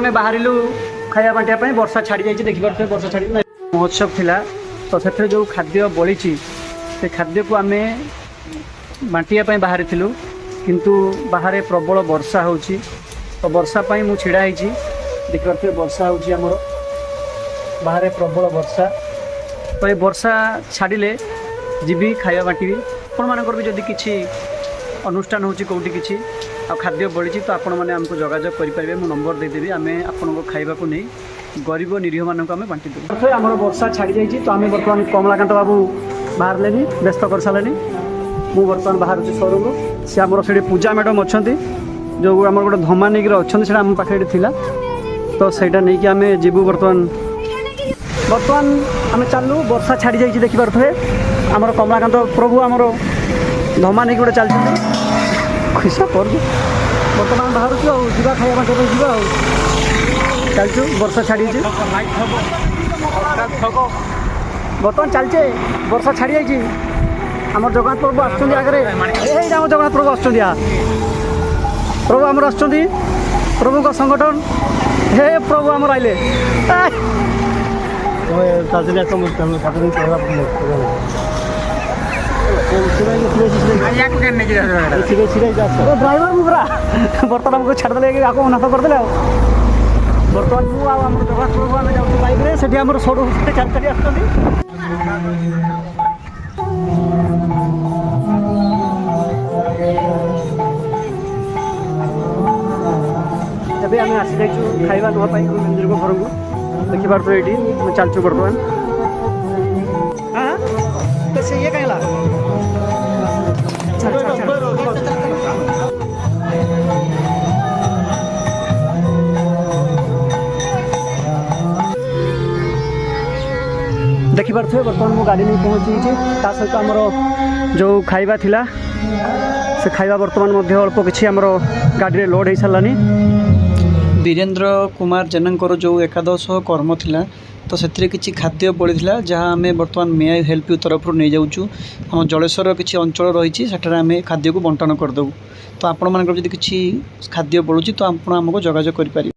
आम बाहर खाया बांटा वर्षा छाड़ी जाइए देखिए वर्षा छाड़ी महोत्सव थिला तो से जो खाद्य बड़ी से खाद्य को आम बांटिया बाहरी किंतु बाहर प्रबल वर्षा हो तो वर्षा मुझे छिड़ा देखिए वर्षा होमर बाहर प्रबल वर्षा तो ये वर्षा छाड़े जीवी खाया बांटी आपण मानकर भी जदि किसी अनुष्ठान होची कोठी किसी आ खाद्य बड़ी तो आपण मैंने आमको जोगाजोग करेंगे मो नंबर देदेवी आम आपण को खाइबा को नहीं गरीब निरीह मानक आम बांटी देव आम वर्षा छाड़ी जाइए तो आम बर्तमान कमलाकांत बाबू बाहर लेनी व्यस्त कर सारे मु बर्तमान बाहर शोरूम सी आम से पूजा मैडम अच्छा जो आम गोटे धमा नहीं अच्छा आम पाखे था तो सहीटा नहीं कि आम जीवु बर्तमान आम चलू वर्षा छाड़ी जाइए देखिपे आमर कमलाकांत प्रभु आमर धमा नहीं गोटे चलते खुशा कर बर्तमान बाहर जा खाया बांटा जा चलचु वर्षा छाड़ी बर्तमान चलचे वर्षा छाड़ी जाइए आम जगन्नाथ प्रभु आसम जगन्नाथ प्रभु आस प्रभु आमर आस प्रभु का संगठन हे प्रभु आमर आइले ड्राइवर मुरा बर्तमान आमको छाड़दे आपको नाथ करदे बर्तमान मुझे जगन्नाथ प्रभु आम जाऊँ बाइक से आम सड़ू चल चली आस एबे आम आसी जाइए खाइबा नापाई मंदिर को घर को देखिपार तो ये चलचु बर्तमान हाँ तो से ये कहला देखिपार थे बर्तमान मो गाड़ी नहीं पहुँची सहित आमर जो खाइबा थिला से खाइबा बर्तमान अल्प किसी आमर गाड़ी लोड हो सारानी वीरेंद्र कुमार जेनांकर जो एकादश कर्म थिला तो से किसी खाद्य पड़ी जहाँ आम बर्तमान मे आई हेल्प यू तरफ नहीं जाऊँ आम जलेश्वर किसी अंचल रही आम खाद्य को बंटन करदेबू तो आपण मानकर जब किसी खाद्य पड़ू तो आप आमको जोगाजोग करें।